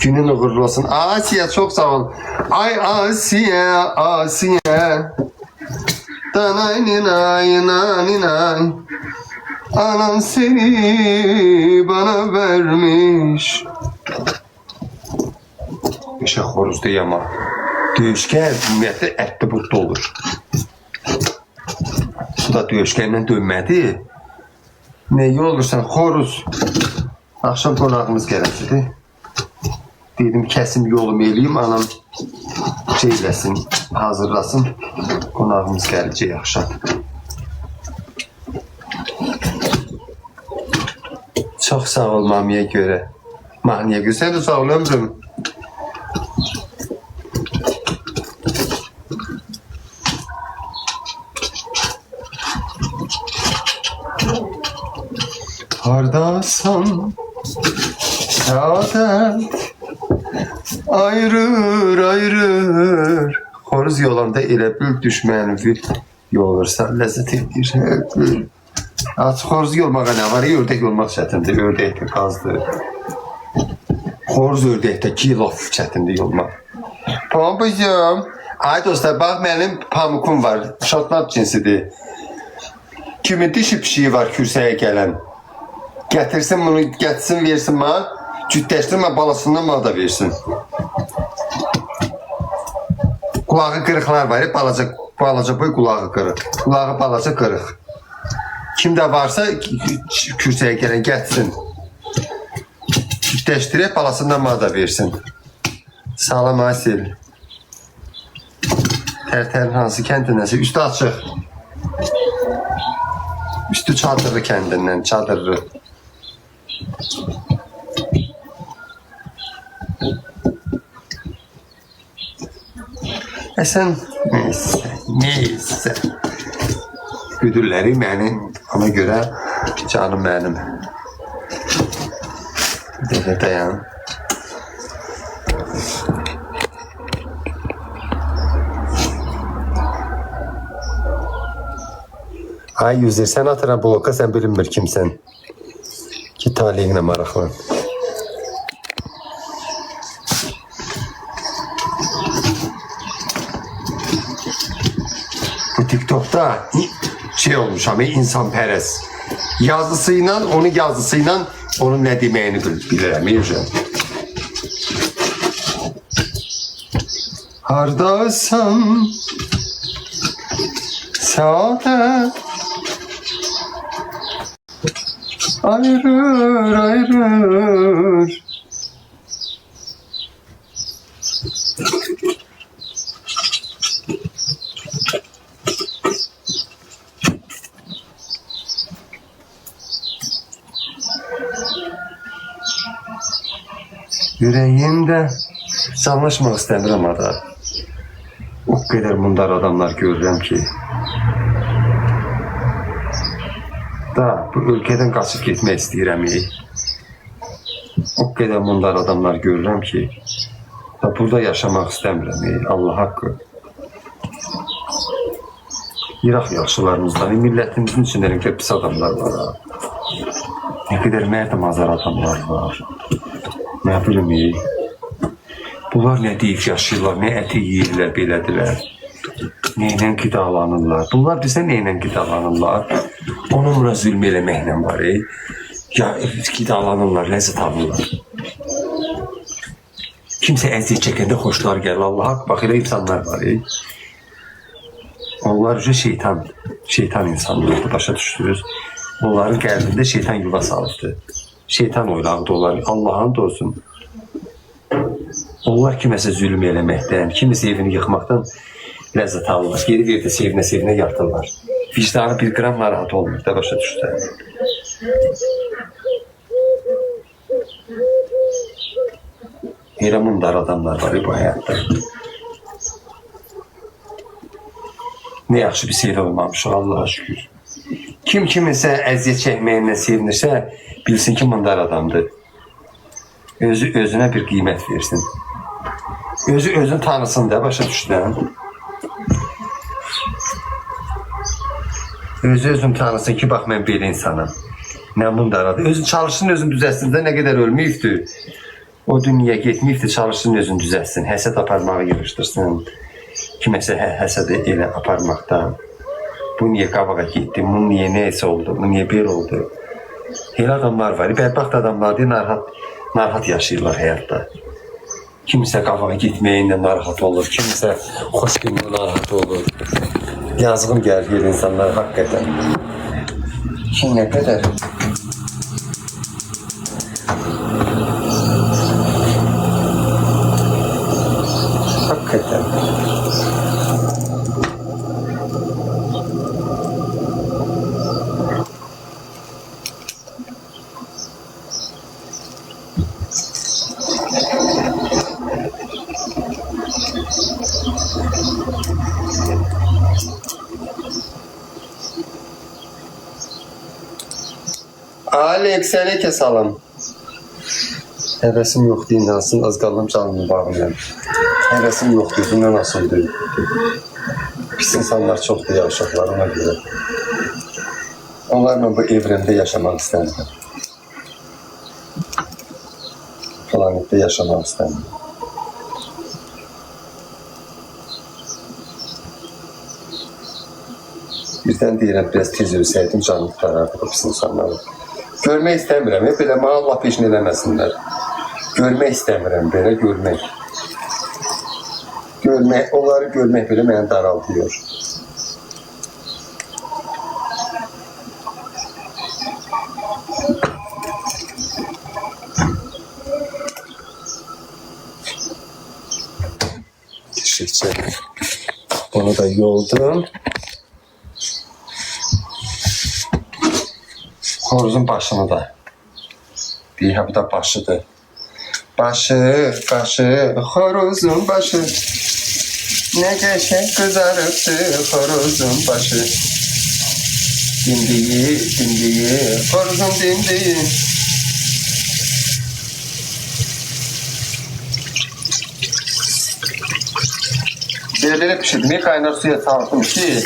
Günün uğurlu olsun. Asiye çok sağ ol. Ay Asiye, Asiye. Danay ninay naninay. Anan seni bana vermiş. İşte horuz değil ama. Döyüşken ümumiyyətlə ətli budda olur. Su da döyüşkəndən dönmədi. Ne olursan horuz. Akşam qonağımız gələcəkdir. Dedim kesim yolumu eləyim, anam şeyləsin, hazırlasın. Qonağımız gələcək akşam. Çok sağ ol mamiye göre. Maniye göre. Sen de sağ ol ömrüm. Hardasan saadet ayırır ayırır. Horuz yolanda elə bil düşməni yolursa lezzet edir. Açıq horuz yolmağa ne var? Ördək olmaq çətindir. Ördək də qazdır. Horuz ördəkdə kilof çətindir yolmaq. Pamucum. Ay dostlar, bax mənim pamukum var. Şotland cinsidir. Kimin dişi pişiyi var kürsəyə gələn. Gətirsin bunu, gətirsin, versin bana. Cütləşdirmə, balasından bana da versin. Qulağı qırıqlar var. Balaca boy qulağı qırıq. Qulağı balaca qırıq. Kimdə varsa kürsəyə gələn gətirsin. Cütləşdirək, balasından bana da versin. Salam Asil. Tərtərin hansı kəndindənsə, üstü açıq. Üstü çadırlı kəndindən, çadırlı. Sən neysə. Güdürləri mənim, ona görə canım mənim. Dələ dayan. Ay Yüzür, sən atıran bloka, sən bilinmir kimsən. Ki taliyinlə maraqlan. Bu TikTok'ta şey olmuş ama insanpərəst. Yazısıyla, onun yazısıyla onun ne deməyini bilirəm. Hardasan saadet ayırır ayırır. Yüreğimde sanlaşmaq istəmirəm ada. O kadar mundar adamlar görürəm ki. Da bu ülkeden qaçıb getmək istəyirəm. O kadar mundar adamlar görürəm ki. Da burada yaşamaq istəmirəm. Allah haqqı. İraq yaxşılarımızdan, milletimizin içində nə qədər pis adamlar var. Ne kadar mərd mazar adamlar var. Ne bilim. Bunlar ne deyib yaşayırlar, ne əti yeyirlər, belədilər. Neyle qidalanırlar. Bunlar bizə neyle qidalanırlar? Onunla zülm eləməklə var. Ya qidalanırlar, ləzzət alırlar. Kimsə əziyyət çəkəndə xoşlar gəlir. Allah haqq, bax elə insanlar var. Onlar şeytan insanlardır, başa düşdünüz. Onların qəlbində şeytan yuva salıbdır. Şeytan oylaqdır onlar. Allah'ın da olsun. Onlar kiməsə zülm eləməkdən, kimisə evini yıxmaqdan ləzzət alırlar. Geri verdi sevinə yatırlar. Vicdanı bir gram narahat olmur da, başa düşdü. Elə mundar adamlar var bu həyatda. Ne yaxşı bir seyir olmamışıq, Allah'a şükür. Kim kiminsə əziyyət çəkməyinlə sevinirsə, bilsin ki, mundar adamdır. Özünə bir qiymət versin. Özün tanısın da, başa düşdün. Özün tanısın ki, bax mən belə insanım. Nə mundar adı. Özün çalışsın, özün düzəlsin də, nə qədər ölməyibdir. O dünyaya getməyibdir, çalışsın özünü düzəltsin, həsəd aparmağı yığışdırsın. Kiməsə həsəd elə aparmaqdan. Bu niyə qabağa getdi, bu niyə neysə oldu, bu niyə bir oldu. Elə adamlar var, bədbəxt adamlar deyə narahat yaşayırlar həyatda. Kimsə qabağa getməyinlə narahat olur, kimsə xoş günlə narahat olur. Yazığım gəlir insanlar haqqədən. Ki nə qədər? Hakikaten. Alex, seni kesalım. Həvəsim yoxdur, inansın, az qalım canımı bağlayam. Həvəsim yoxdur, buna nasıldır? Pis insanlar çoxdur, yavşaqlar ona görə. Onlarla bu evrəndə yaşamaq istəmirəm. Planetdə yaşamaq istəmirəm. Birdən deyirəm, biraz tez ölsəydim, canım tutarardı bu pis insanları. Görmək istəmirəm, belə mənə Allah peşin eləməsinlər. Görmək istəmirəm, belə görmək. Onları görmək belə məni daraldıyor. Teşekkür. Bunu da yoldum. Xoruzun başını da. Bir bu da başıdır. Başı, xoruzun başı. Ne geçen kızarıptı xoruzun başı. Dimdiyi, xoruzun dimdiyi. Böyle pişirdim, kaynar suya saldım ki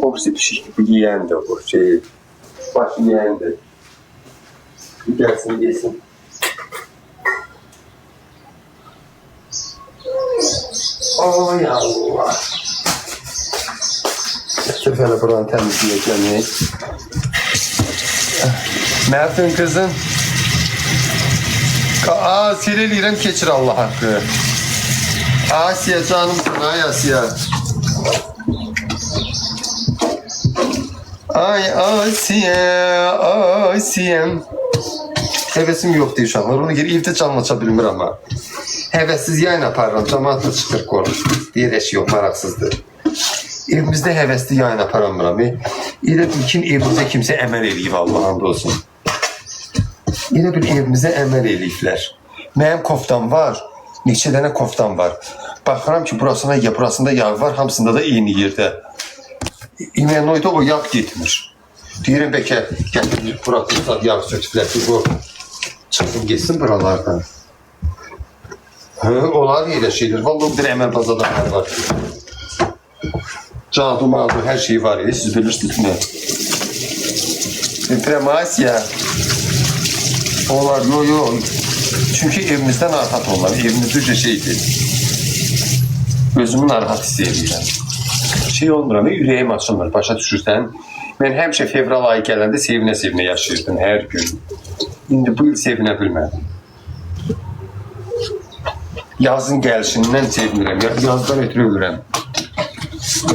o pişik bu yiyendi bu şey. Başı yiyendi. Gelsin yesin. Oy Allah. Şöyle buranı temizleyeceğim. Mert'in kızın. Sileliyim keçir Allah hakkı. Asiye canımsın, ay Asiye. Ay Asiyem. Həvəsim yoxdur uşaqlar. Onu geri evdə canlaça bilmir amma. Həvəssiz yayın aparıram. Cəmaatla çıxır qoruş. Deyir eşi yox, maraqsızdır. Evimizdə həvəsli yayın aparamıram. Elə bil ki, evimizdə kimsə əməl eləyib Allah hamd olsun. Elə bil evimizdə əməl eləyiblər. Mənim koftam var. Neçə dənə koftam var. Baxıram ki, burasında yağ var. Hamısında da eyni yerdə. İmenoyda o yağ getmir. Deyirəm bəlkə gətirir, buraxırsa yağ söküblər ki, bu çıxsın geçsin buralardan. Onlar elə şeydir. Vallahi bir əməl bazadamlar var. Cadu, mağdu, hər şey var. Siz bilirsiniz mi? Premasiya. Onlar yok. Çünkü evimizden narahat onlar. Evimiz düzce şeydir. Özümü narahat hiss edirəm. Şey olmuram, ürəyim açılmır. Başa düşürsən? Mən həmişə fevral ayı gələndə sevinə-sevinə yaşayırdım hər gün. İndi bu il sevinə bilmədim. Yazın gəlişindən sevinirəm. Yazdan ötürü ölürəm.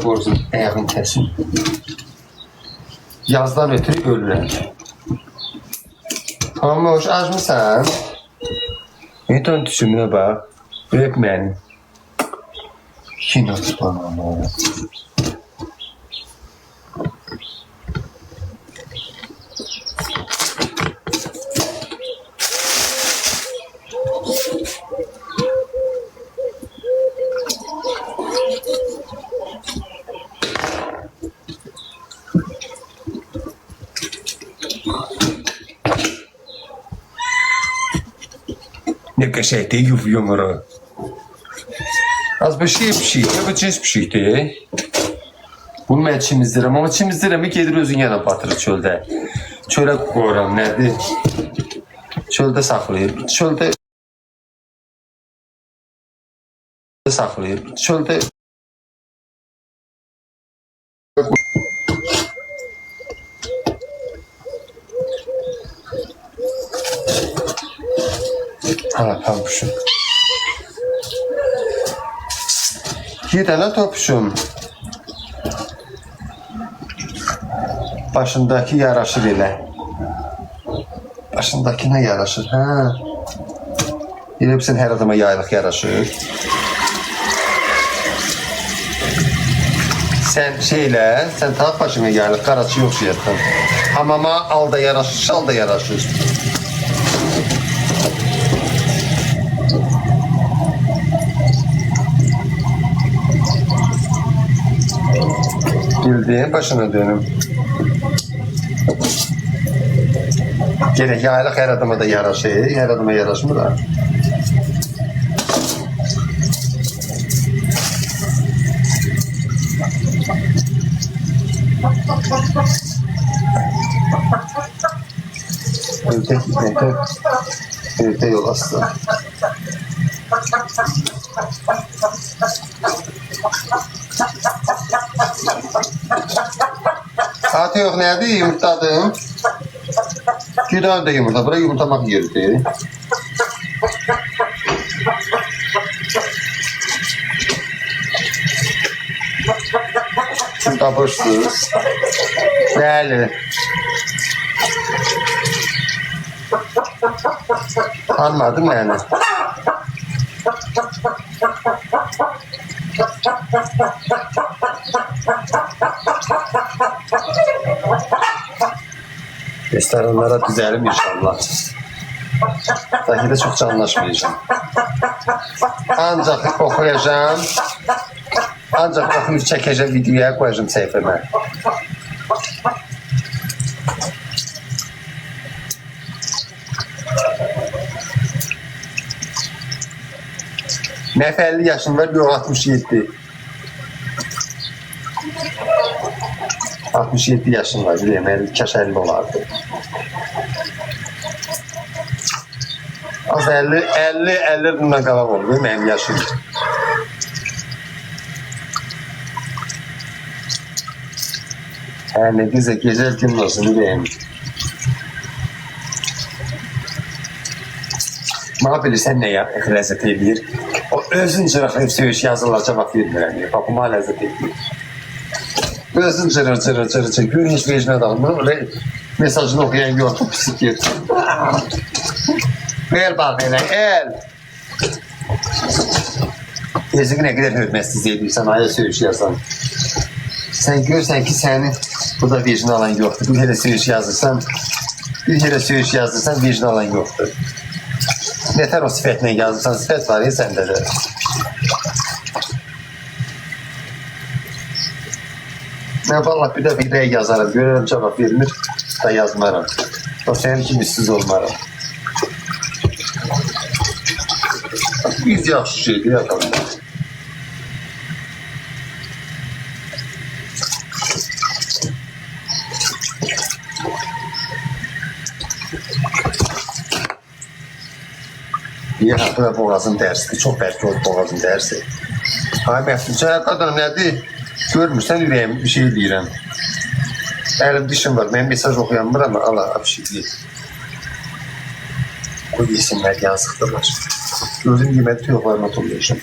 Boruzun ayağını kəsin. Yazdan ötürü ölürəm. Hamuş, acmısan? Neden düşümünə bax? Öp məni. Kino tutanam oğlum. Ne qəşəkdir yumru. Az bir şey pişik, bu cins pişikdir. Bunu mən çimizdirəm, amma çimizdirəm gedir özün yana batırır çöldə. Çölə qoyuram, nədir? Çölde saxlayıb. Çölde saxlayıb. Çölde ha, topuşum. İki tane topuşum. Başındaki yaraşır elə. Başındakine yaraşır. Ha. Elə bilsin hər adama yaylıq yaraşır. Sen şeyle, sen tak başına yaylıq qaraçı yoxşayırsan. Hamama al da yaraşır, şal da yaraşır. Bildiğin başına dönüm. Gerek yaylıq hər adama da yaraşır, hər adama yaraşmır da. Evde yol asla. Saati yok nerede yumurtladım? Güzel de yumurta, bırak yumurtamak yerdi. Tapırsız. Değerli. Anladım yani. Restoranlara düzelim inşallah. Belki de çok canlaşmayacağım. Ancak okuyacağım. Ancak okuyup çekeceğim, videoya koyacağım sayfama. Ne 50 yaşım var, bir 67. 67 yaşım var, bileyim, kaç 50 olardı. Az 50 bundan qalan oldu, benim yaşım. Ne güzel, güzel gün olsun, bileyim. Bana bilirsən nə ləzzət edir? O özün cıraqlayıb söyüş yazılar cavab vermirəm. Bak, bana ləzzət edir. Özün cırır. Gün hiç vecnə dalmır. Öyle mesajını okuyan yoxdur, pisik yer. El bak elə, el. Ezgi nə qədər hörmətsiz edirsən, aya söyüş yazan. Sən görsən ki, sənin burada vecnə alan yoxdur. Bir yerə söyüş yazırsan, vecnə alan yoxdur. Yeter o sifetle yazırsan, sifet var ya sende de. Ben vallahi bir de videoya yazarım, görürüm cevap vermir da yazmarım. O senin için üstsüz olmarım. Biz yaxşı şeydi yapalım. Bir hafta boğazın dersi, çok belki oldu boğazın dersi. Ay Məhdudcan, qadınım nədir? Görmürsən, ürəyim bir şey deyirəm. Əlim dişim var, mən mesaj oxuyanmır ama Allah bir şey deyir. O yesinlər, yazıqdırlar. Gözüm yemədi, tüyoqlarına tollayacağım.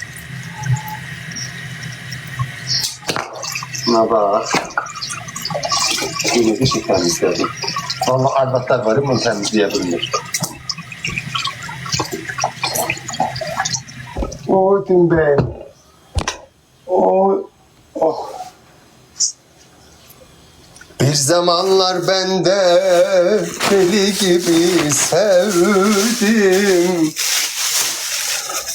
Buna bak. Yine de şey temizledim. Vallahi albatlar var, bunu temizleyebilir. Oydum ben. Oh. Bir zamanlar ben de deli gibi sevdim.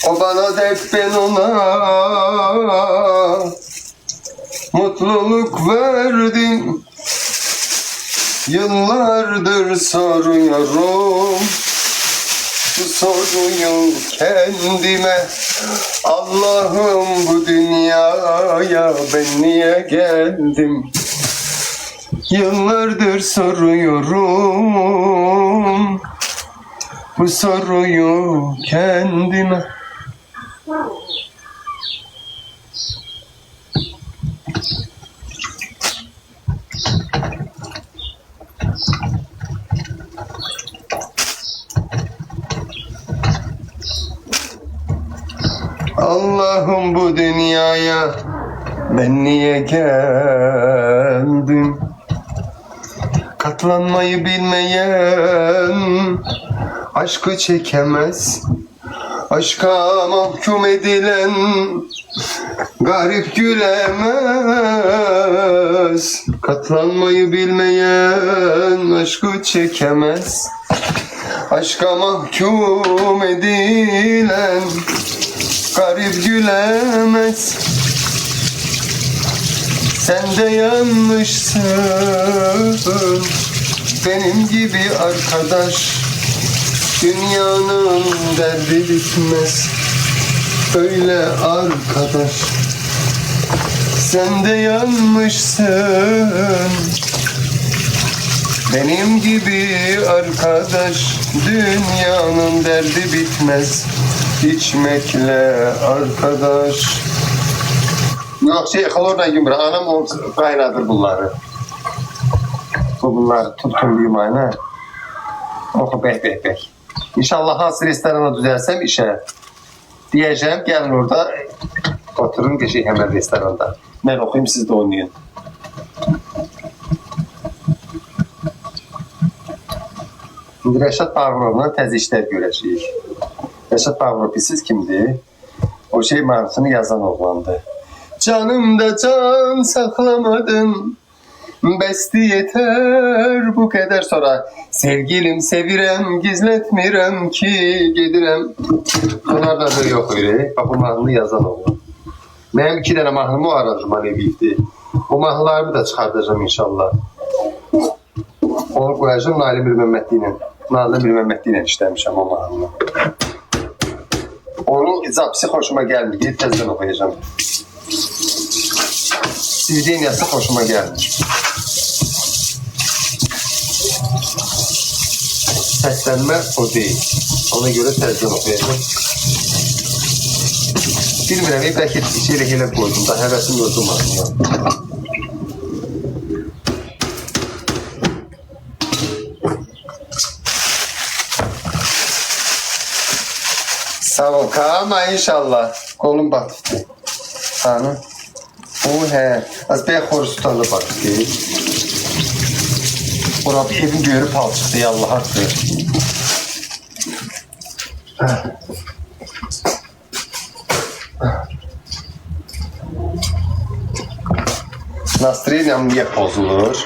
O bana dert, ben ona mutluluk verdim. Yıllardır soruyorum bu soruyu kendime. Allah'ım, bu dünyaya ben niye geldim? Yıllardır soruyorum bu soruyu kendime. Allah'ım bu dünyaya ben niye geldim? Katlanmayı bilmeyen aşkı çekemez. Aşka mahkum edilen garip gülemez. Katlanmayı bilmeyen aşkı çekemez. Aşka mahkum edilen garip gülemez. Sen de yanlışsın benim gibi arkadaş. Dünyanın derdi bitmez böyle arkadaş. Sen de yanlışsın benim gibi arkadaş. Dünyanın derdi bitmez içmekle arkadaş. Yok xlorla yumra. Anam o kaynadır bunları. Bunları tutun ayna. Oku beh. İnşallah hansı restorana düzelsem işe diyeceğim. Gelin orada oturun geçin hemen restoranda. Ben okuyayım siz de oynayın. Şimdi Rəşad Bağırovla təzə işlər görəcəyik. Rəşad Bağırov siz kimdir? O şey marifini yazan oğlandı. Canımda can saklamadın, besti yeter bu kadar. Sonra sevgilim sevirem, gizletmirem ki gedirem. Bunlar da böyle yok öyle. Bak bu mahnını yazan oğlan. Benim 2 tane mahnımı o aranjman edildi. Bu mahnılarımı da çıkartacağım inşallah. Onu koyacağım Nail Bir Mehmetli'yle. Nail Bir Mehmetli'yle işlemişim o mahnını. Onun zapsi hoşuma gelmiyor. Tezden okuyacağım. Sizin yazısı hoşuma gelmiş. Seslenme o değil. Ona göre tezden okuyacağım. Bilmirəm, belki içeri elə koydum da həvəsim yoxdur mahnıya. Sağ ol Kama inşallah. Kolum batıftı. Hanı? O he. Az ben Xorustanlı batıftı. Orada bir evin görüp al çıktı ya Allah hakkı. Nasri'yle niye pozulur?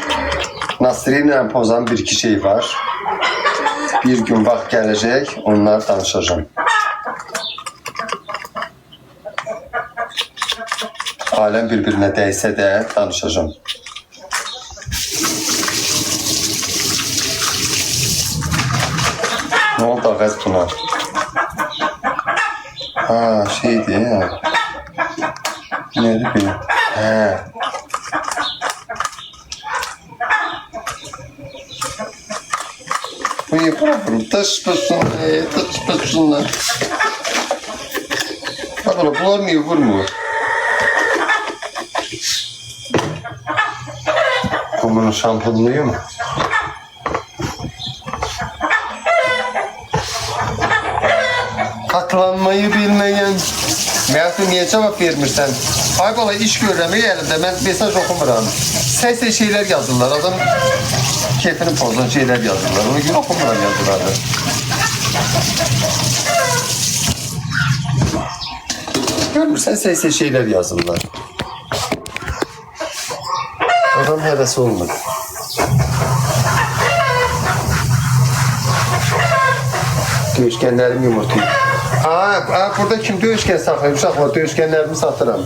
Nasri'yle pozan bir iki şey var. Bir gün vaxt gelecek, onlar danışacağım. Alem birbirine değse de danışacağım. Ne oldu ağız buna? Ha şeydi ya. Neydi bu? He. Bu yapalım. Taş başına. Bakalım bunlar niye vurmuyor? Kumunun şampuanlıyor mu? Katlanmayı bilmeyen. Meyatı niye cevap vermirsən? Ay bala iş görürəm elimdə, mən mesaj okumuram. Səs şeyler yazırlar, adam keyfini pozan şeyler yazırlar. Ona göre okumuram yazıları. Görmürsən səs şeyler yazırlar. Adam həvəsi olmadı. Döyüşkenlerim yumurtayım. Burada kim döyüşken saxlayıb uşaqlar, döyüşkenlerimi satıram.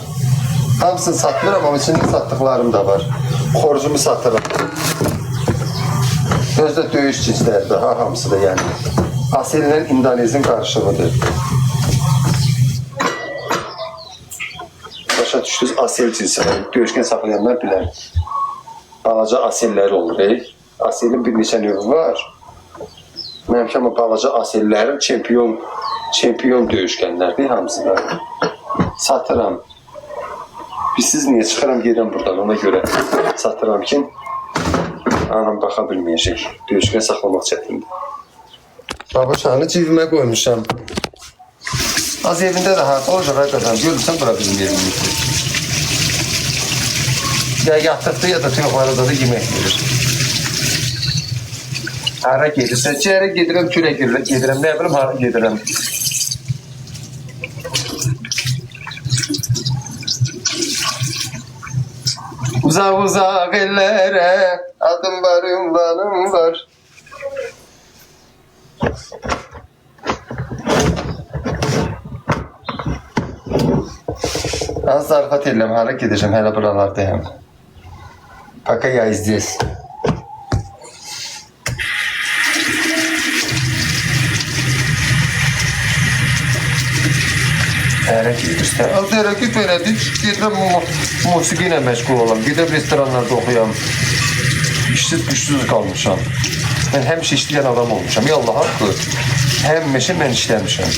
Hamısını satmıram ama içinde sattıklarım da var. Xoruzumu satıram. Özdə döyüş cinslərdir, hamısı da yəni. Asil ilə İndonezin qarışığıdır. Başa düşdünüz, asil cinsləri. Döyüşken saxlayanlar bilər. Balaca asillər olur. Asilin bir neçə növü var. Mənim kimi balaca asellərim çempion döyüşkənlərdir hamısı da. Satıram. Siz niyə çıxıram gedirəm buradan ona görə satıram ki anam baxa bilməyəcək. Döyüşkən saxlamaq çətindir. Babaşanı cibimə qoymuşam. Az evində də harda olacaq həqiqətən. Görürsən bura bizim evimizdir. Ya yatıqda ya da tüyoxlarda da yemək verir. Hara gedirsən? Çərə gedirəm, kürə gedirəm. Nə bilim hara gedirəm. Uzaq ellere adım var, ünvanım var. Az zarafat edirəm, hara gedəcəm, hələ buralardayım. Пока я здесь. Hərə gedirsən. Az hərəkət verədik, gedirəm musiqi ilə məşğul olam, gedirəm restoranlarda oxuyam. İşsiz qalmışam. Mən həmişə işləyən adam olmuşam. Ya Allah haqqı, həmişə mən işləmişəm.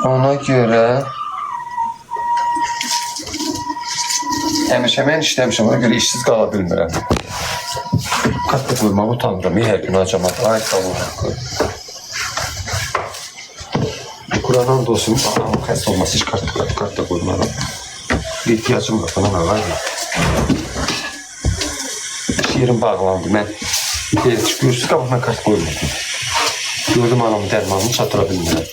Ona görə həmişə mən işləmişəm, ona görə işsiz qala bilmirəm. Kartda qoymağı utanmıram, hər gün acamadı, ay sağ ol haqqı. Kur'an olsun, xəst olması hiç kartda qoymaram. İhtiyacım var, bana var ya. Yerim bağlandı, mən görürsünüz qabağına kart qoymadım. Gördüm anamın dərmanını çatıra bilmirəm.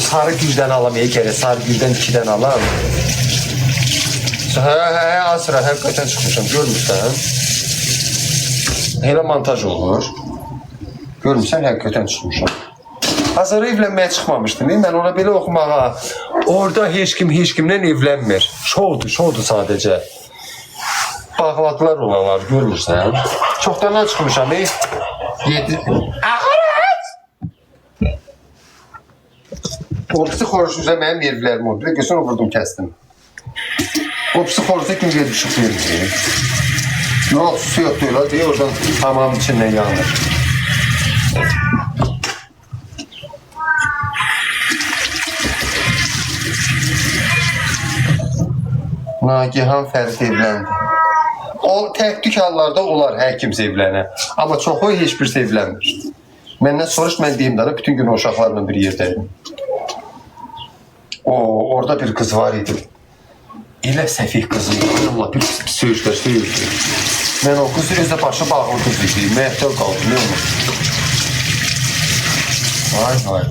Sarı güldən alam, gərək sarı güldən 2-dən alam. Asıra həqiqətən çıxmışam, görmürsən? Elə montaj olur. Görmürsən, həqiqətən çıxmışam. Hazır evlənməyə çıxmamışdım, mən ona belə oxumağa. Orada heç kimlə evlənmir. Şovdur sadəcə. Bağladılar olalar, görmürsən? Çoxdan çıxmışam, 7... O psixoloji mənim yerlərim oldu. Bir gözünü vurdum, kəstim. O psixoloji gün verib işıq verir. Yox, su yox deyirlər deyə oradan hamamın içindən yanır. Nagihan Fərid evləndi. O tək-tük hallarda olar hər kimsə evlənə. Amma çoxu heç birisi evlənmir. Məndən soruş, mən deyim dana, bütün gün o uşaqlarla bir yerdəydim. Orada bir kız var idi. Elə səfih kızı idi. Allah bir söyüşlər. Mən o kız özdə başı bağlı kız idi. Məhtəl qaldı, nə olur? Vay.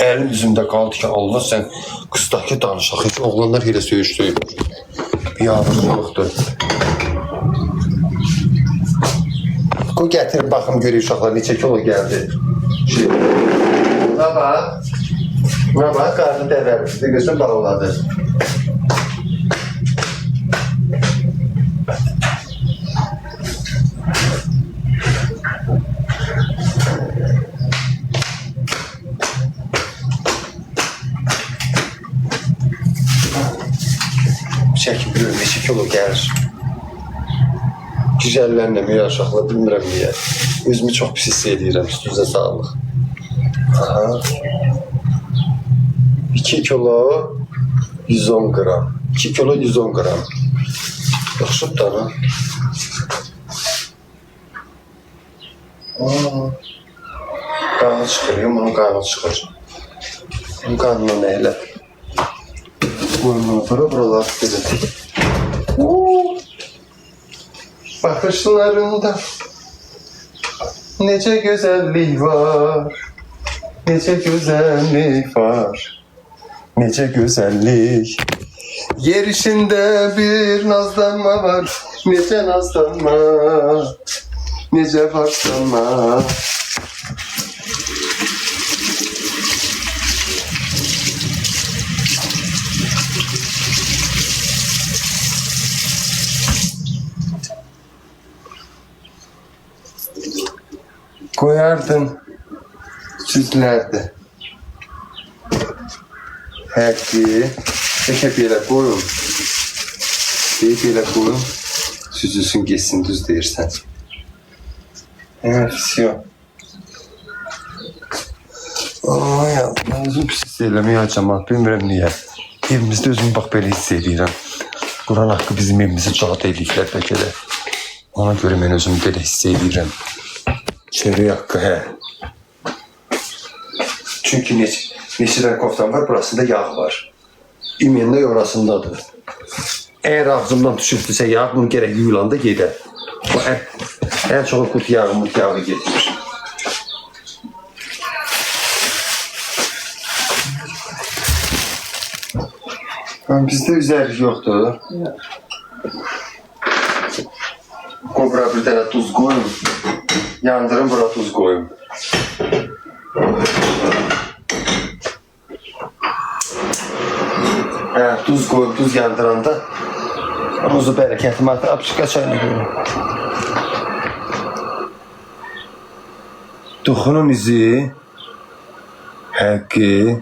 Əlim üzümdə qaldı ki, Allah sən qızdakı danışaq. Heç oğlanlar elə söyüşdür. Biabırlıqdır. O gətirib baxım, görək uşaqlar neçə kilo gəldi. Buna bax, qarnı dəvərdir. Gözün bağladı. Çəkib görür, neçə kilo gəlir. Güzəllərlə müyə uşaqlar, bilmirəm niyə. Özümü çox pis hiss edirəm, üstünüzə sağlıq. 2 kilo 110 gram. 2 kilo 110 gram. Yaxşı da ana. Qanı çıxır, bunun qanı çıxır. Bunun qanına nə elə? Qoyma, buralar gedir. Baxışlarında necə gözəllik var. Necə gözəllik var. Necə gözəllik. Yer içində bir nazlanma var. Necə nazlanma. Necə başlanma. Koyardım. Süzlərdi. Həki. Peki belə koyun. Belə koyun. Süzülsün geçsin düz deyirsən. Все. Ay Allah, özüm pis eləməyə cəmaat, bilmirəm niyə. Evimizdə özümü bax belə hiss edirəm. Quran haqqı bizim evimizi cad eləyirlər bəlkə də. Ona görə mən özümü belə hiss edirəm. Çörək haqqı, hə. Çünki neçədən koftan var, burasında yağ var. İmində orasındadır. Əgər ağzımdan düşübdüsə yağ, bunu gərək yuyulanda gedər. Bu ən çoxu qut yağı gedir. Bizdə üzərik yoxdur. Bura bir dənə tuz qoyun. Yandırın, bura tuz qoyun. Tuz qoyun, tuz yandıranda ruzu bərəkətim artıq apışqa çayını qoyun. Duxunun izi, həqqi,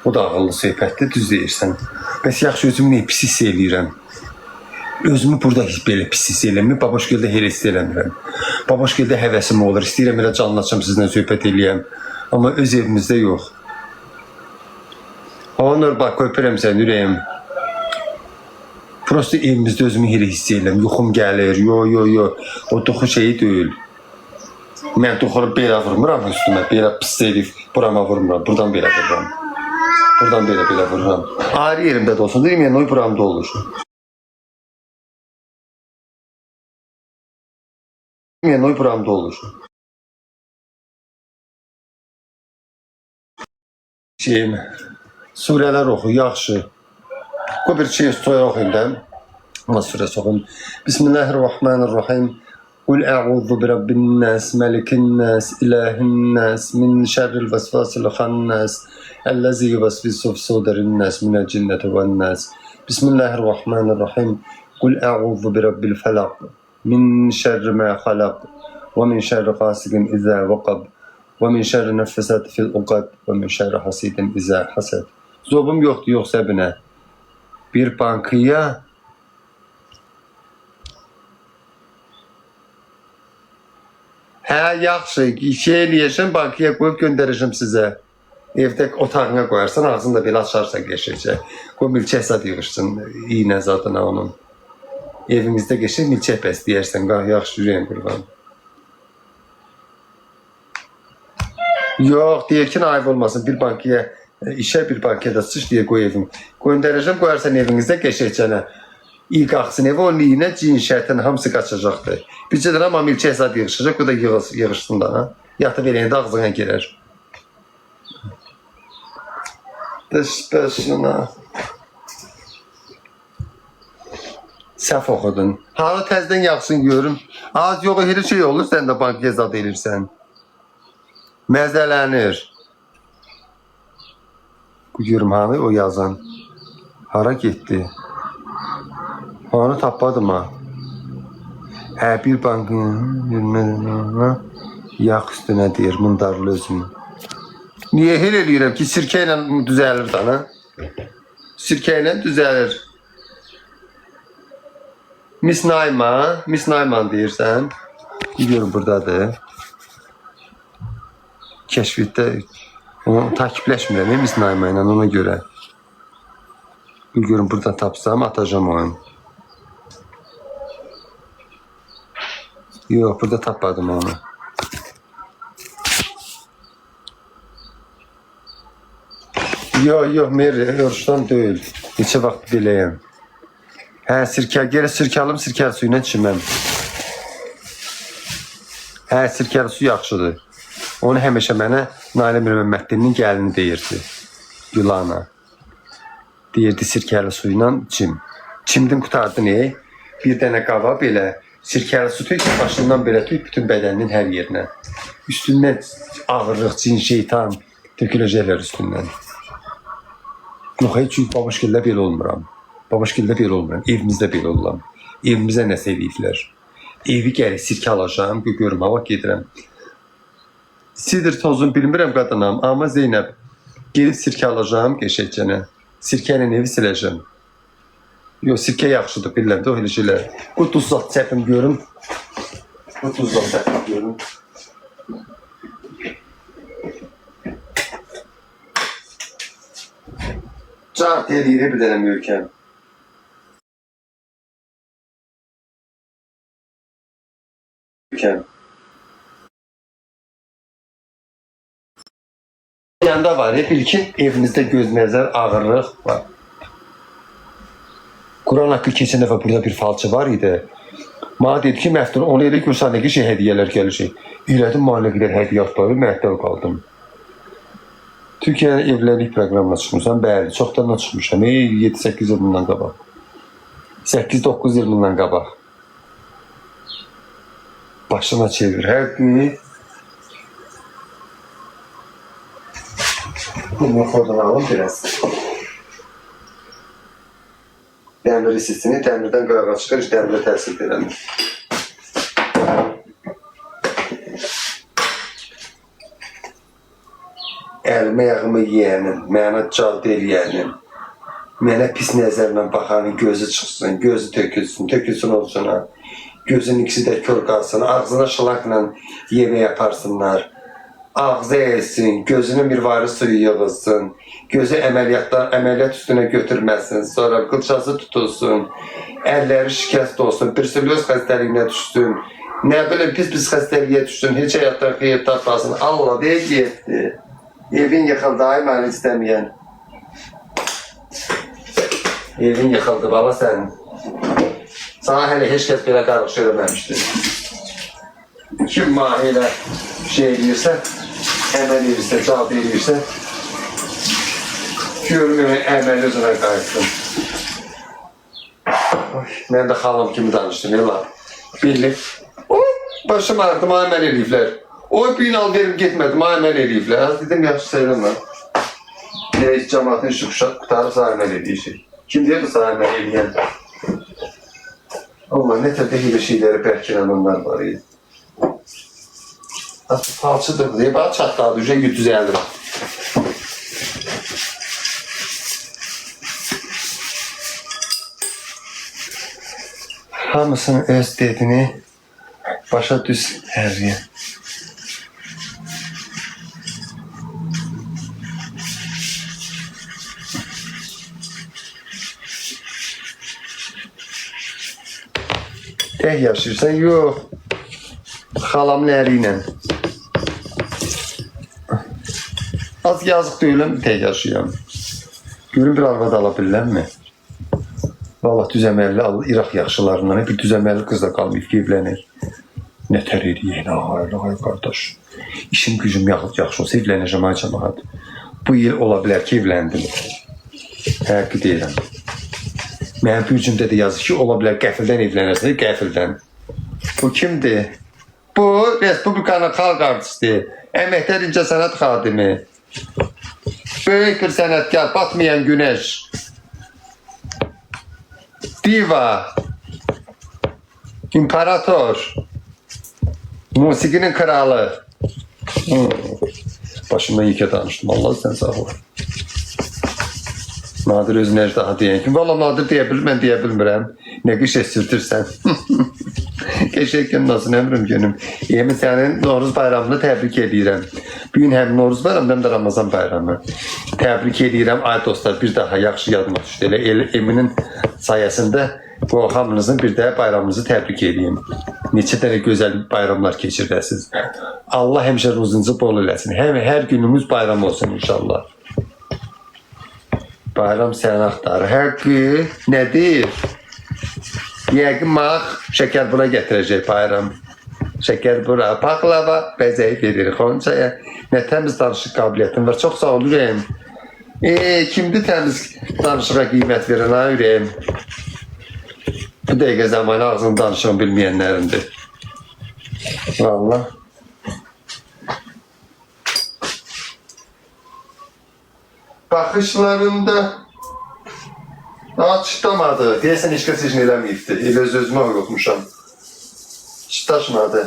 o da ağıllı söhbətdir, düz deyirsən. Bəs yaxşı özümü neyə pis hiss eləyirəm? Özümü burada belə pis hiss eləmir, Babaşgöldə elə hiss eləmirəm. Babaşgöldə həvəsim olur, istəyirəm elə canlıçam sizinlə söhbət eləyəm. Amma öz evimizdə yox. Onur, bax, öpürəm sən, ürəyim. Prosto evimizdə özümü elə hiss eləyəm, yuxum gəlir, yo. O duxu şeyi deyil. Mən duxunu belə vurmuram üstümə, belə pis eləyib, burama vurmuram, buradan belə vururam. Buradan belə vururam. Ayrı yerimdə də olsun, deyim, yəni o buramda olur. Yəni o buramda olur. Surələr oxu, yaxşı. Bu bir şey üstüyə oxuyum da. Allah surəsi oxuyum. Bismillahirrahmanirrahim. Qul ə'udhu bi rabbin nas, malikin nas, ilahin nas, min şerril vesvasil xannas, ellezî yuvesvisu fi sudurin nas, minel cinneti ven nas. Bismillahirrahmanirrahim. Qul ə'udhu bi rabbil falaq, min şerri ma xalaq, ve min şerri gasiqin izâ vaqab, ve min şerri neffesati fil uqad, ve min şerri hasidin izâ hasad. Zobum yoxdur, yoxsa binə. Bir bankaya yaxşı, şey eləyəcəm, bankaya qoyub göndərəcəm sizə. Evdə otağına qoyarsan, ağzını da belə açarsan geçəcək. Qoy milçək zad yığışsın, iynə zadına onun. Evimizdə geçir, milçək bəsləyərsən, yaxşı yürüyən qurban. Yox, deyir ki, ayıb olmasın, bir bankaya, işə bir bankaya da sıç deyə qoy evim. Göndərəcəm, qoyarsan evinizdə geçəcəkənə. İlk axsın evi, onun iynə, cin, şərtən hamısı qaçacaqdır. Bircədən amma milçək zad yığışacaq, o da yığışsın da. Yatıb eləyəndə ağzına girər. Dış başına. Səhv oxudun. Halı təzdən yaxsın görüm. Az yox, her şey olur, sən də bankaya zad elirsən. Məzələnir. Görüm, hanı o yazan. Hara getdi? Onu tapmadım ha. Bir bankın yağ üstünə deyir, mundarlı özümü. Niyə hel eləyirəm ki, sirkə ilə düzəlir dana? Sirkə ilə düzəlir. Miss Nayman deyirsən. Biliyorum buradadır. Kəşfiyətdə onu takipləşmirəm, Miss Nayman ilə ona görə. Biliyorum buradan tapsam atacağım onu. Yok, burada tapmadım onu. Yok, Mary, oruçdan deyil. Neçə vaxt beləyəm. Gələ sirkə alım, sirkəli suyuna içməm. Sirkəli su yaxşıdır. Onu həmişə mənə Nailə Mürəmmətdinin gəlini deyirdi. Yulana. Deyirdi sirkəli suyla içim. Çimdim, qutardı ne? Bir dənə qava belə. Sirkəli su tüy, başından belə tüy, bütün bədəninin hər yerinə. Üstündən ağırlıq, cin, şeytan töküləcəklər üstündən. Yox, çünki Babaşgöldə belə olmuram. Babaşgöldə belə olmuram, evimizdə belə oluram. Evimizə nəsə eləyirlər. Evi gəlir, sirkə alacağım, görürüm, hava gedirəm. Sidir tozunu bilmirəm qadınam, amma Zeynəb, gelib sirkə alacağım qəşəngcənə. Sirkə ilə evi siləcəm. Yox, sirkə yaxşıdır, bilirəm də o elə şeylər. Bu duzlaq çəpim görüm. Bu duzlaq çəpim görüm. Cart eləyir bir dənə möhkəm. Yanda var ya, ilkin evinizdə göz nəzər ağırlıq var. Quran haqqı keçən dəfə burada bir falçı var idi. Mənə dedi ki, Məftun, onu elə görsən ki, hədiyyələr gələcək. Elədim, mənə qədər hədiyyə atları, məhdəl qaldım. Türkiyədə evlilik proqramına çıxmışam, bəli, çoxdan çıxmışam, 7-8 il bundan qabaq. 8-9 il bundan qabaq. Başına çevir, hər gün. Bunu oradan alın biraz. Dəmir hissini, dəmirdən qırağa çıxır, dəmirə təsir edəmir. Əlimi ayağımı yiyənin, mənə cald eləyənin, mənə pis nəzərlə baxanın gözü çıxsın, gözü tökülsün olsun ha. Gözün ikisi də kör qalsın, ağzına şılaqla yemək yaparsınlar. Ağzı eğilsin, gözünün bir varı suyu yığılsın, gözü əməliyyat üstünə götürməsin, sonra qılçası tutulsun, əlləri şikəst olsun, birsilyoz xəstəliyinə düşsün, nə bilim pis xəstəliyə düşsün, heç həyatdan xeyir tapmasın, Allah deyə getdi. Evin yıxıldı, ay məni istəməyən. Evin yıxıldı, baba sənin. Sana hələ heç kəs belə qarğış eləməmişdir. Kim mahi ilə şey edirsə, əməl edirsə, cavab edirsə, görmüyor, əməl özünə qayıtsın. Mən də xalam kimi danışdım, elə. Billi. Oy, başım ağrıdı, mənə əməl ediblər. Oy, bir al verim getmədi, mənə əməl ediblər. Az dedim, yaxşı söyləmə. Cəmatın işi qutarıb sana əməl edəcək. Kim deyir ki, sana əməl edən? Allah, nə təldə elə şeyləri bərkilən onlar var idi. Falçıdır bu deyib, bana çatladı, 150 lira. Hamısının öz dedini başa düz hərriyə. Tək yaşayırsan, yox. Xalamın əri ilə. Az yazıq deyiləm, tək yaşayam. Görün bir arvad ala bilirəm mi? Valla düzəməlli İraq yaxşılarından bir düzəməlli qızla qalmayıb ki, evlənir. Nətər ediyək, ay qardaş. İşim gücüm yaxşı olsa evlənəcəm, ay cəmaat. Bu il ola bilər ki, evləndim. Həqqi deyirəm. Mənim büyücümdə də yazır ki, ola bilər qəfildən evlənəsən, qəfildən. Bu kimdir? Bu, Respublikanın xalq artisti, əməkdar incəsənət xadimi, böyük bir sənətkar, batmayan günəş, diva, imparator, musiqinin kralı. Başımda yekə danışdım, Allah sən sağ ol. Nadir özünə daha deyən ki, valla Nadir deyə bilir, mən deyə bilmirəm. Nə qış esirtirsən. Keşəkən nasıl əmrim günüm. Yemin sənin Noruz bayramını təbrik edirəm. Bugün həm Noruz bayramı, həm də Ramazan bayramı. Təbrik edirəm, ay dostlar, bir daha yaxşı yadıma düşdü. Elə Eminin sayəsində bu hamınızın bir də bayramınızı təbrik edeyim. Neçə dənə gözəl bayramlar keçirdəsiniz. Allah həmişə ruzunuzu bol eləsin. Hər günümüz bayram olsun inşallah. Bayram səni axtarır. Həqqi nədir? Yəqin maq şəkər bura gətirəcək bayram. Şəkər bura, paxlava, bəzəyi verir Xoncaya. Nə təmiz danışıq qabiliyyətim var. Çox sağ ol ürəyim. Kimdir təmiz danışığa qiymət verən ha ürəyim? Bu dəqiqə zamanı ağzını danışığını bilməyənlərindir. Valla. Baxışlarında çıtamadı. Deyəsən heç kəs heç nə eləməyibdir. Elə özümə yoxmuşam. Çıtaşmadı.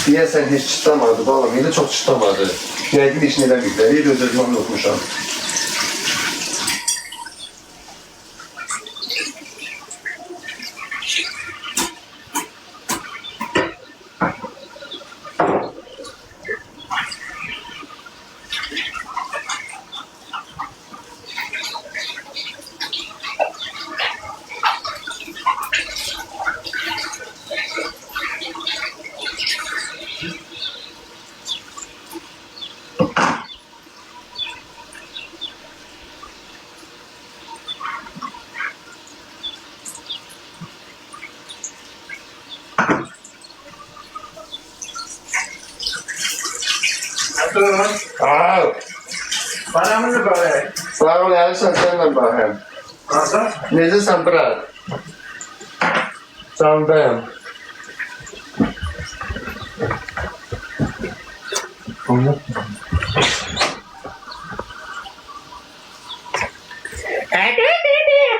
Deyəsən heç çıtlamadı balam, elə çox çıtlamadı. Yəqin işini eləməklər, elə öz-özümə unutmuşam. Aa, Bana mı böyle? sağ ol Ersan, senle bakayım. Nasıl? Necəsən brat? Candayım.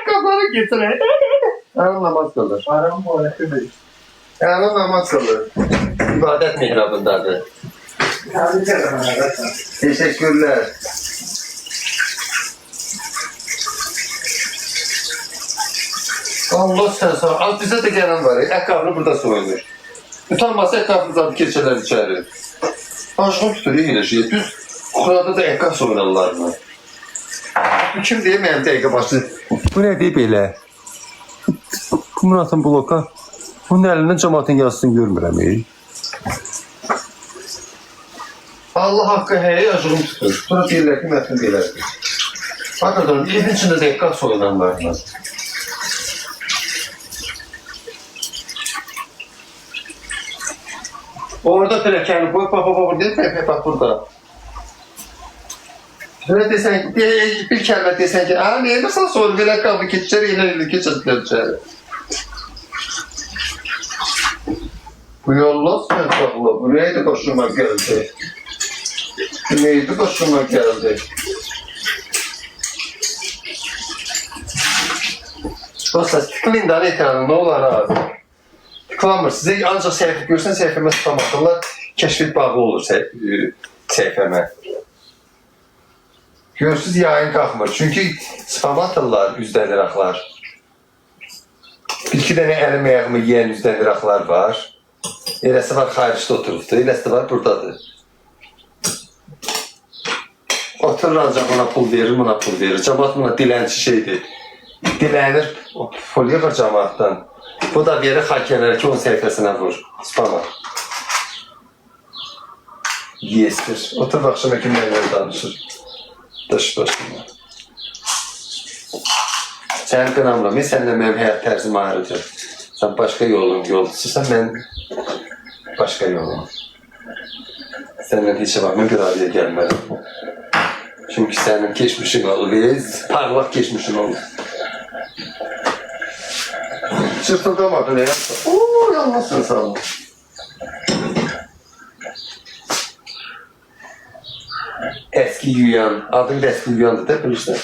Kafanı getir. Yarın namaz kılır. Bana mı böyle? Yarın namaz kılır. İbadet mihrabındadır. Hadi gel bana. Teşekkürler. Allah sen sağ ol. Az bize de gelen var. Etrafını burada soyunur. Utanmasa etrafınızdan keçeler içeri. Aşkım tutur iyileşiyor. Düz kurada da etraf soyunarlar mı? Bu kim diye mənim dəqiqə başı. Bu nə deyib elə? Bu Muratın bloka. Bunun əlindən cəmatın yazısını görmürəm. Allah haqqı həyə acığım tutur. Sonra deyirlər ki, mətn deyirlər ki. Hakikaten evin içində də etraf soyunanlar var. Orada pələkəni qoy, baba deyir, bak burada. Böyle desen, bir kəlmə desen ki, niye nasıl soru belə qaldı ki, içeri ileride keçəcəklər içeri. Bu yollar sen sakla, bu neydi başıma geldi? Bu neydi başıma geldi? Dostlar, tıklayın da ekranı, ne olar abi? Tıklanmır, size ancaq səhifə görsən, səhifəmə tıklamakdırlar, kəşfet bağı olur səhifəmə. Görsüz yayın qalxmır, çünki spam atırlar üzdən iraqlar. Bir-iki dənə əlim ayağımı yiyən üzdən iraqlar var. Eləsi var xaricdə oturubdur, eləsi də var buradadır. Oturur ancaq ona pul verir, buna pul verir. Cəmat buna dilənçi şeydir. Dilənir, folya var cəmatdan. Bu da verir xakiyələrə ki, onun səhifəsinə vur. Spama. Yestir. Otur baxışıma ki, mənlə danışır. Daş başına. Səni qınamıram, səninlə mənim həyat tərzim ayrıdır. Sən başqa yolcususan, mən başqa yolum. Səndən heç vaxt mən qırarıya gəlmərəm. Çünki sənin keçmişin olur, parlaq keçmişin olur. Çırpıldamadın, ne yapsa? Ooo, yanmasın sağ olun. Eski Yuyan, adın da eski Yuyan'dı da bilirsən.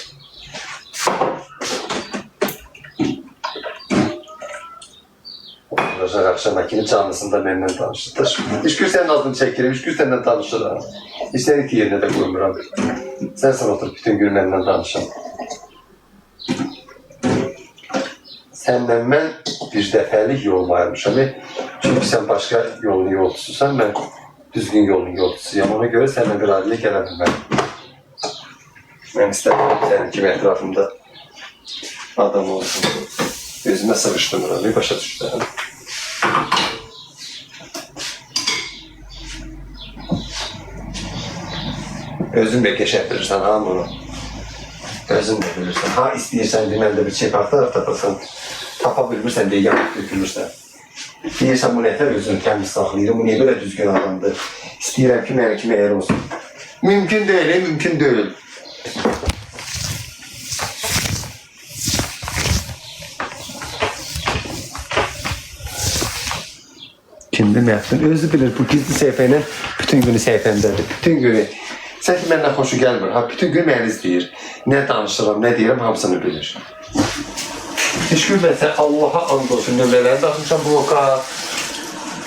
Olacaq axşamakini canlısında məndən danışırdır. İş gün sənin adını çəkirim, iş gün səndən danışıram. İstədik ki, yerinə də qoymuram. Sən otur bütün gün məndən danışam. Səndən mən bir dəfəlik yoluma ayırmışam. Çünki sən başqa yolun yolcususan, mən düzgün yolun yolcusuyam. Ona görə səndən bir adilə gələ bilmərəm. Mən istəmirəm sənin kimi ətrafımda adam olsun. Özümə sığışdırmıram, başa düşdüm. Özün də keşəfdirirsən, ha bunu. Özün də bilirsən. Ha istəyirsən deməli bir şey baxtaraq tapırsan. Tapa bilmirsən deyə yanıb dökülürsən. Deyirsən bu nətər özünü təmiz saxlayırım, bu niyə belə düzgün adamdır. İstəyirəm ki, mənim kimi əgər olsun. Mümkün deyil, mümkün deyil. Kimdir məhdun? Özü bilir, bu gizli səhifəylə bütün günü səhifəmdədir. Bütün günü. Sən ki, məndən xoşu gəlmir. Ha, bütün gün məni izləyir. Nə danışıram, nə deyirəm, hamısını bilir. Heç gülməsə, Allaha and olsun, nömrələrini daxmışam bloka.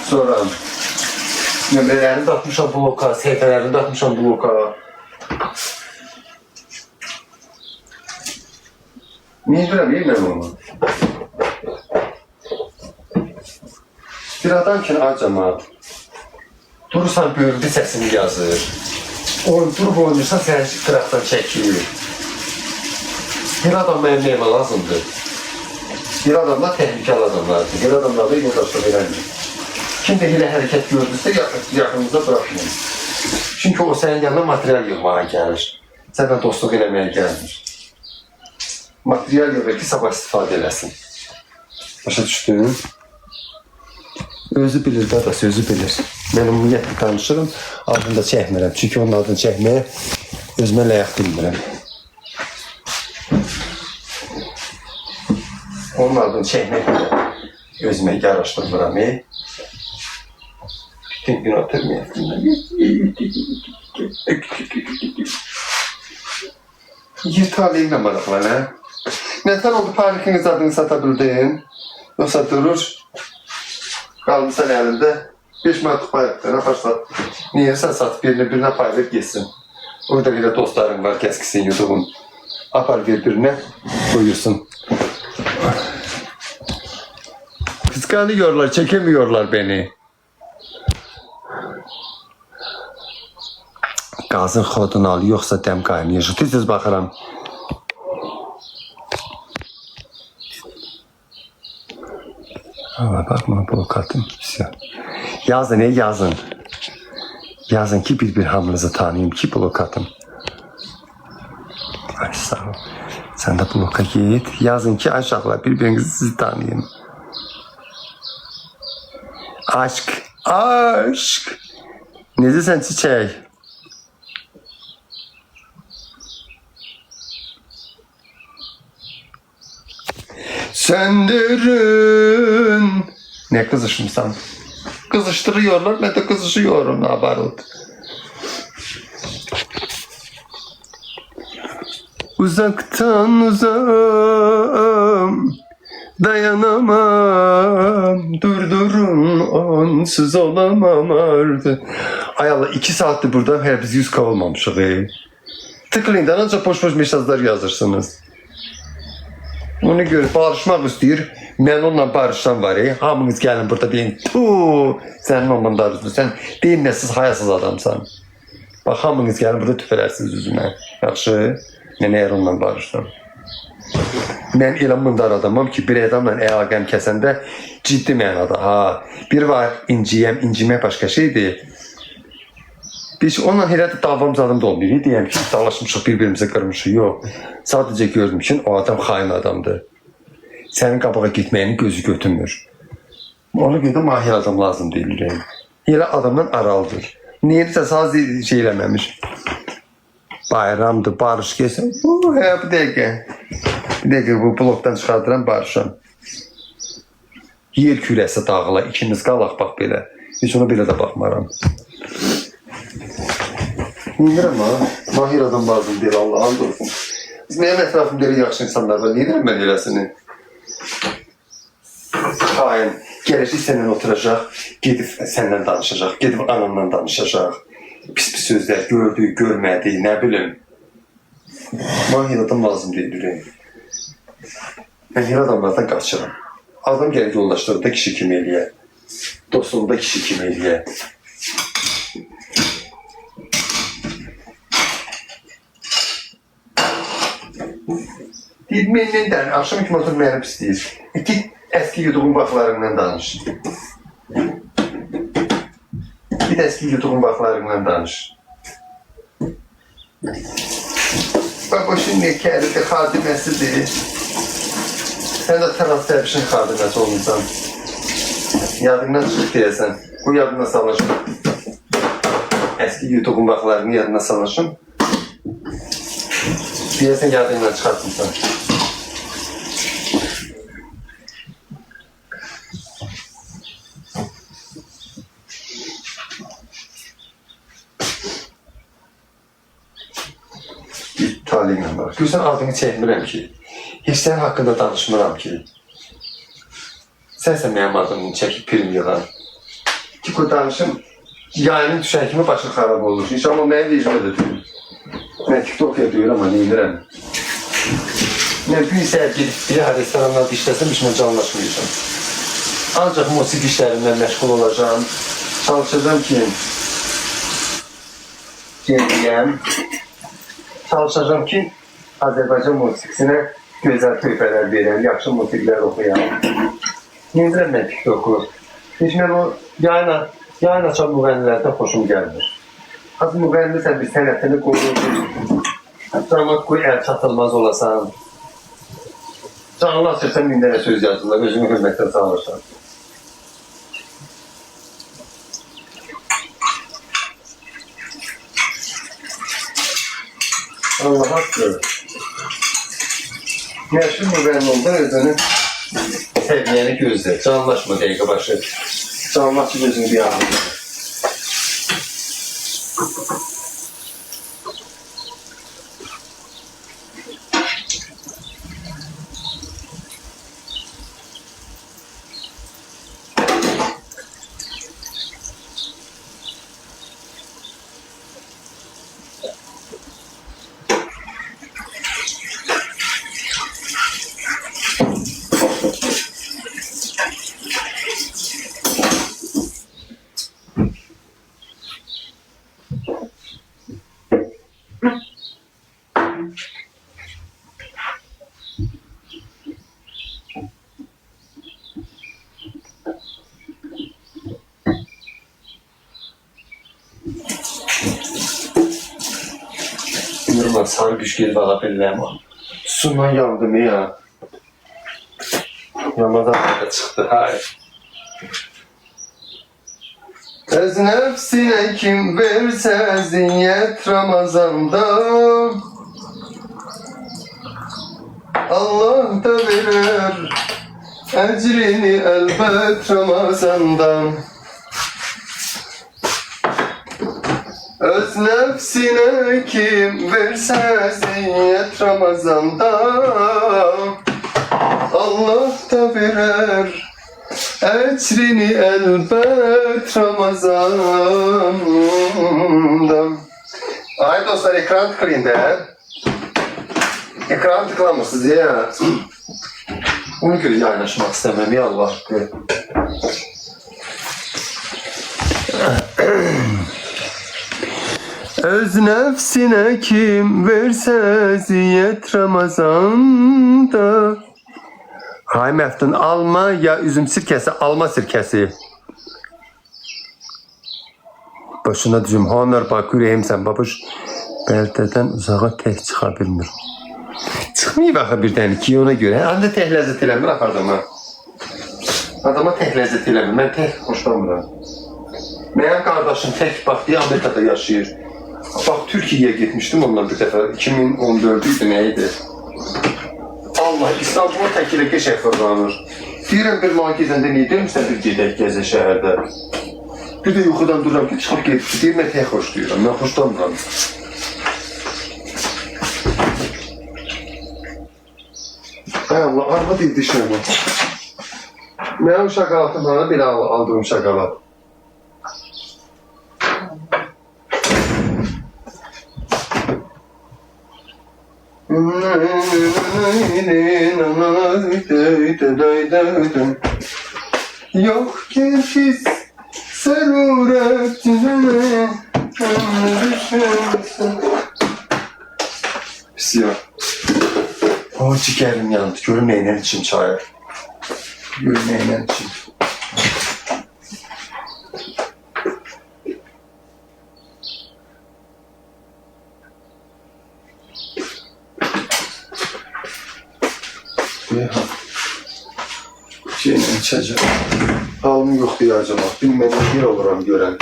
Sonra Nömrələrini də atmışam bloka, səhifələrini də atmışam bloka. Niyə bilmirəm onu? Bir adam ki, acamaat. Durursan bölgü səsini yazır. Durub oynayırsan səni qıraqdan çəkir. Bir adam mənə meyvə lazımdır. Bir adamlar təhlükəli adamlardır. Bir adamlar da yoldaşlıq eləmir. Kim də elə hərəkət gördürsə, yaxınımıza bırakmayın. Çünki o sənin yanına material yığmağa gəlir. Sənlə dostluq eləməyə gəlmir. Material yığır ki, sabah istifadə eləsin. Başa düşdün? Özü bilir, dadası özü bilir. Mən ümumiyyətlə tanışırım, adını da çəkmirəm. Çünki onun adını çəkməyə özümə ləyaq bilmirəm. Onun adını çəkmək özümə yaraşdırmıram. Bütün gün oturmayaq. Yırtalıyla maraqlan, hə? Nətər oldu, parikiniz adını sata bildin? Yoxsa durur? Qalmışsan əlində 5 manatlıq paylıqlarına başlat. Niyə sən satıb birinə paylayıb geçsin? Orada belə dostların var, kəskisin yuduğun. Apar bir-birinə koyursun. Kıskanıyorlar, çekemiyorlar beni. Qazın xodunu al, yoxsa dəm qaynayır. Tez-tez baxıram. Allah bakma blokatım. Yazın yazın. Yazın ki bir hamınızı tanıyayım ki blokatım. Ay sağ ol. Sen de bloka git. Yazın ki aşağılar birbirinizi sizi tanıyayım. Aşk. Aşk. Neyse sen çiçek. Söndürün. Ne kızışmışsam? Kızıştırıyorlar, ben de kızışıyorum. Abarut. Uzaktan uzağım, dayanamam, durdurun, onsuz olamam artık. Ay Allah, 2 saattir buradayım, her biz 100K olmamışıq. Tıklayın da ancaq boş mesajlar yazırsınız. Onu görüp barışmaq istəyir, mən onunla barışsam var, hamınız gəlin burada deyin, tuuu, sənin onunla darışdır, sən deyin nə siz hayasız adamsan. Bax, hamınız gəlin burada tüpələrsiniz üzümə, yaxşı, mən əgər onunla barışsam. Mən elə mındar adamam ki, bir adamla əlaqəm kəsəndə ciddi mənada, ha, bir var, incimək başqa şeydir. Biz onunla elə də davamız adamda olmuyor, deyəm ki, dalaşmışıq, bir-birimizə qırmışıq, yox. Sadəcə gördüm ki, o adam xain adamdır. Sənin qabağa gitməyini gözü götürmür. Ona görə də mahir adam lazım deyilir. Elə adamdan aralıdır. Neyirsə saz şey eləməmiş. Bayramdır, barış gəlsən. Bir dəqiqə bu blokdan çıxardıram, barışam. Yer kürəsi dağıla, ikimiz qalaq, bax belə. Heç ona belə də baxmaram. Bilmirəm ha, mahir adam lazım deyil, Allah'ın olsun. Mənim ətrafımda elə yaxşı insanlar var, neyirəm mən eləsini? Xain, gələcək səndən oturacaq, gedib səndən danışacaq, gedib anamdan danışacaq. Pis-pis sözlər, gördüyü, görmədiyi, nə bilim. Mahir adam lazım deyil. Mən her adamlardan qaçıram. Adam gəlir yoldaşlarında kişi kimi eləyə, dostluğunda kişi kimi eləyə. Deyib, məndən akşam kimi otur mənə pis deyir. Git eski yuduğun baxlarından danış. Git eski yuduğun baxlarından danış. Bak o şimdi kəridi xadiməsidir. Sən də transferişin xadiməsi olmuşsan. Yadından çıxıb deyəsən. Bu yadına sallaşım. Eski yuduğun baxlarını yadına sallaşım. Deyəsən yadından çıxartmışsan. Talihlə var. Görsən adını çəkmirəm ki. Heç sənin haqqında danışmıram ki. Sənsə mənim adımı çəkib prim yığan. Ki, bu danışım yayının düşən kimi başı xarab olur. İnşallah mənim vecimə də deyil. Mən TikTok yapıyorum ama neymirəm. Mən bir səhər gedib bir restorandan dişləsəm işimə canlaşmayacağım. Ancaq musik işlərimdən məşğul olacağım. Çalışacağım ki geliyəm. Çalışacağım ki Azərbaycan musiqisinə gözəl tövbələr verəm, yaxşı musiqilər oxuyam. Neymirəm mən TikToku. Heç mən o yayın açan müğənnilərdən xoşum gəlmir. Az müğənnisən bir sənətini qoruyur. Cəmat qoy əl çatılmaz olasan. Canlı açırsan 1000 dənə söz yazırlar, özünü hörmətdən sağlarsan. Allah haqqı. Məşhur müğənni oldu, özünü səviyyəni gözlə. Canlaşma dəqiqə başı. Canlaşı gözünü bir ağır. Bilmiyorum, sarı güç gelip alabilirler ama. Sundan yandım ya. Ramazan da çıktı, hayır. Öz nefsine kim verse ziyyet Ramazan'da, Allah da verir ecrini elbet Ramazan'dan. Öz nefsine kim verse ziyyet Ramazan'da, Allah da verir ecrini elbet Ramazan'dan. Ay dostlar, ekran tıklayın da. Ekran tıklamışsınız ya. Onu göre yayınlaşmak istemem ya Allah hakkı. Öz nefsine kim verse ziyyet Ramazan'da. Hay Məftun, alma ya üzüm sirkəsi, alma sirkəsi. Başına düzüm, Honor Bakü Rehimsən, babuş. Bəldədən uzağa tək çıxa bilmir. Çıxmayıb axı birdən iki ona görə. Ancaq tək ləzzət eləmir axı adama. Adama tək ləzzət eləmir, mən tək xoşlamıram. Mənim qardaşım tək baxdı, Amerikada yaşayır. Bax, Türkiyəyə getmişdim ondan bir dəfə, 2014 idi, nə idi? Allah, İstanbul'a təkirə qəşək fırlanır. Deyirəm, bir mənə gezəndə niyə demişsən bir gedək gəzə şəhərdə? Bir də yuxudan dururam ki, çıxıb gedib, deyir, mən tək xoşlayıram, mən xoşlamıram. Ay Allah, arvad idi işləmə. Mənim şokolatım hana belə aldığım şokolat. Yok kefis seruretine pis ya. O ciğerim yandı. Görüm neyle içim çayır. Görüm neyle içim. Şeyle içeceğim. Halım yok diyeceğim. Bilmeden bir olurum gören.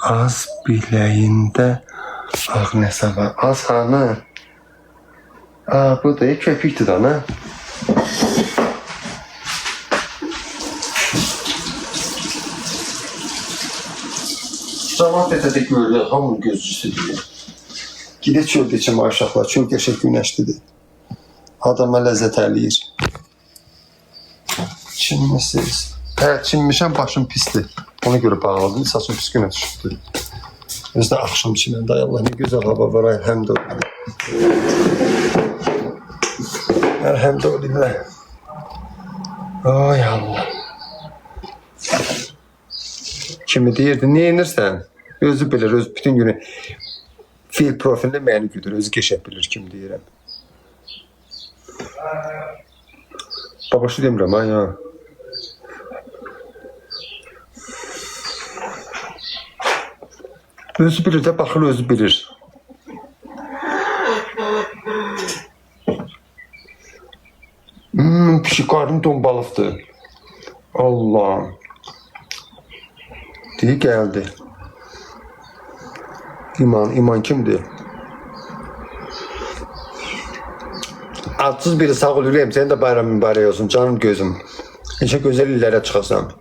Az bileğinde ağ nəsə var. Az hanı? Aa, bu da köpüktür da ne? Cavab etədə gördü, hamının gözcüsüdür. Gidə çöl keçəm aşağılar, çöl qəşək günəşlidir. Adama ləzzət ələyir. Çinmisiniz. Hə, çinmişəm, başım pisdir. Ona görə bağladım, saçım pis günə düşübdür. Özdə axşam çinəndə, ay Allah, nə gözəl hava var, ay həmd olun. Həmd olun. Ay Allah. Kimi deyirdi, nə inirsən? Özü bilir, öz bütün günü fil profilində məni güdür, özü keçə bilir kim deyirəm. Babaşı demirəm, ay ya. Özü bilir də, baxır özü bilir. Pişik qarnım dombalıqdır. Allah. Deyir, gəldi. İman kimdir? Adsız biri sağ ol ürəyim, sənin də bayram mübarək olsun, canım gözüm. Neçə gözəl illərə çıxasam.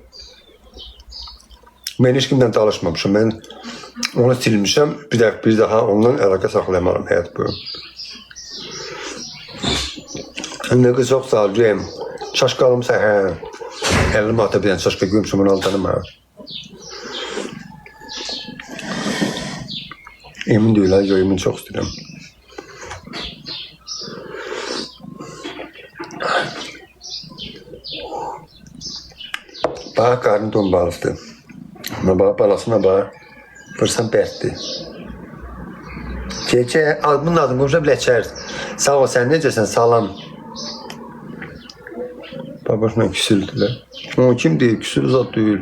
Mən heç kimdən danışmamışım, mən onu silmişəm, bir daha ondan əlaqə saxlayamaram həyat boyu. Ne kız çok sağ ol ürəyim. Çaşqalımsa hə. Əlimi ata bir dənə çaşqa görmüşəm, onu aldanım hə. Emin deyil ha, yo emin çox istəyirəm. Bax, qarnı dombalıqdır. Ama bax, balasına bax. Fırsan bərtdir. Bunun adını qoymuşam Ləçər. Sağ ol, sən necəsən, salam. Babasına küsüldülər. O kim deyil, küsülü zat deyil.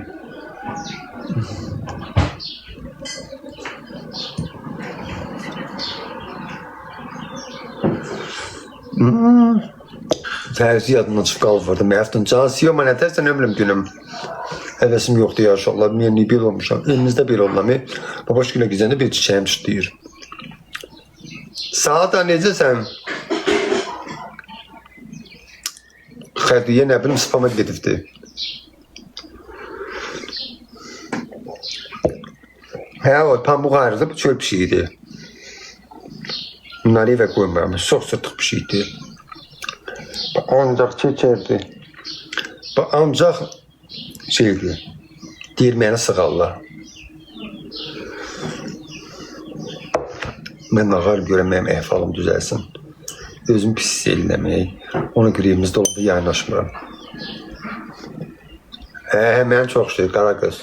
Fərzi yadımdan çıxıb qalıb vardı. Məftun cansı yox, mən ətərsən ömrüm günüm. Həvəsim yoxdur ya uşaqlar, yeniliyi bir olmuşam. Elinizdə bir olmam. Babaş günə gizəndə bir çiçəyim çıxdıyır. Saat da necəsən? Xərdiyə nə bilim spama gedibdi. Hə, o pambıq ayrıldı, bu çöl pişiydi. Bunları evə qoymuram, çox sırtıq pişiydi. Ancaq çəkərdi. Ancaq şeydi, deyir məni sığallar. Mən nağar görəm, mənim əhvalım düzəlsin. Özüm pis eləmək, ona görə evimizdə olanda yaynaşmıram. Mən çox istəyir, qara qız.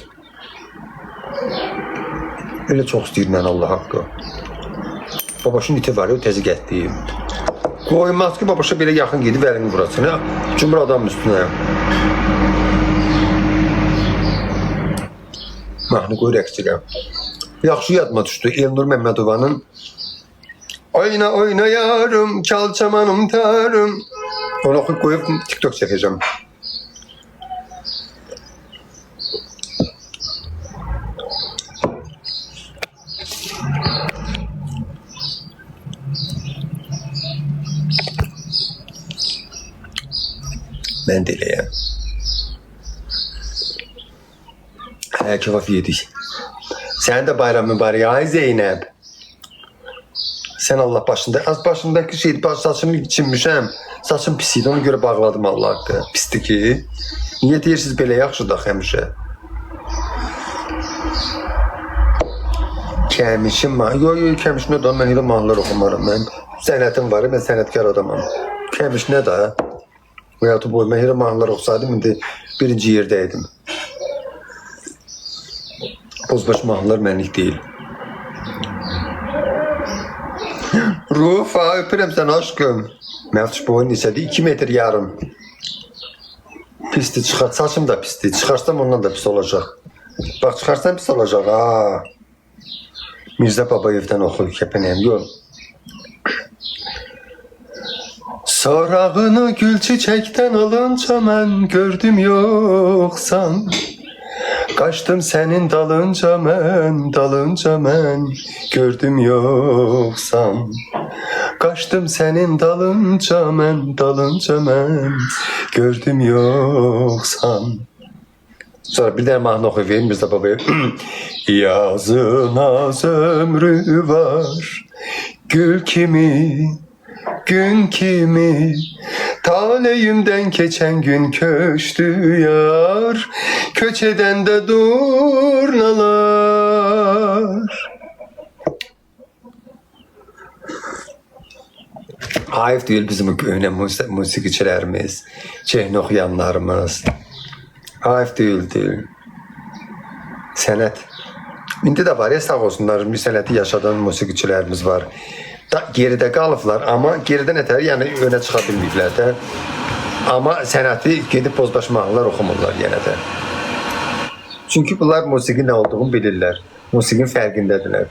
Öyle çox istəyir mən Allah haqqı. Babaşın iti var ya, o təzi gətdiyim. Qoymaz ki, babaşa belə yaxın gedib əlini vurasın, ya. Cümür adamın üstünə. Mahnı qoy rəqsirəm. Yaxşı yadıma düşdü, Elnur Məmmədovanın Oyna oyna yarım, çalçamanım tarım. Onu oxuyub qoyub TikTok çəkəcəm. Mən də eləyəm. Kebab yedik. Sənin də bayram mübarək, ay Zeynəb. Sen Allah başında, az başındaki şeydi, saçımı içinmişəm. Saçım pis idi, ona görə bağladım Allah haqqı. Pisdir ki. Niyə deyirsiniz belə yaxşıdır həmişə? Kəmişim var. Yox, kəmiş nə da, mən elə mahnılar oxumaram. Mən sənətim var, mən sənətkar adamam. Kəmiş nə da? Hayatı boyu, mən elə mahnılar oxusaydım, indi birinci yerdəydim. Bozbaş mahnılar mənlik deyil. Rufa, öpürəm sən aşkım. Məftuş boyun neçədir? 2 metr yarım. Pisdir, çıxar. Saçım da pisdir. Çıxarsam ondan da pis olacaq. Bax, çıxarsam pis olacaq. Mirzə Babayevdən oxu, kəpənəyəm. Yox. Sorağını gül çiçəkdən alınca mən gördüm yoxsan. Qaçdım sənin dalınca mən gördüm yoxsan. Qaçdım sənin dalınca mən gördüm yoxsan. Sonra bir de mahnı okuyayım biz de babaya. Yazın az ömrü var, gül kimi, gün kimi, taleyimden geçen gün köştü yar, köç eden de durnalar. Ayıp değil bizim öyle musikçilerimiz, çehni okuyanlarımız. Ayıp değil. Sənət. İndi də var ya, sağ olsunlar, sənəti yaşadan musiqiçilərimiz var. Geridə qalıblar, amma geridə nətər, yəni önə çıxa bilməyiblər də. Amma sənəti gedib bozbaş mahnılar oxumurlar yenə də. Çünki bunlar musiqi nə olduğunu bilirlər. Musiqinin fərqindədirlər.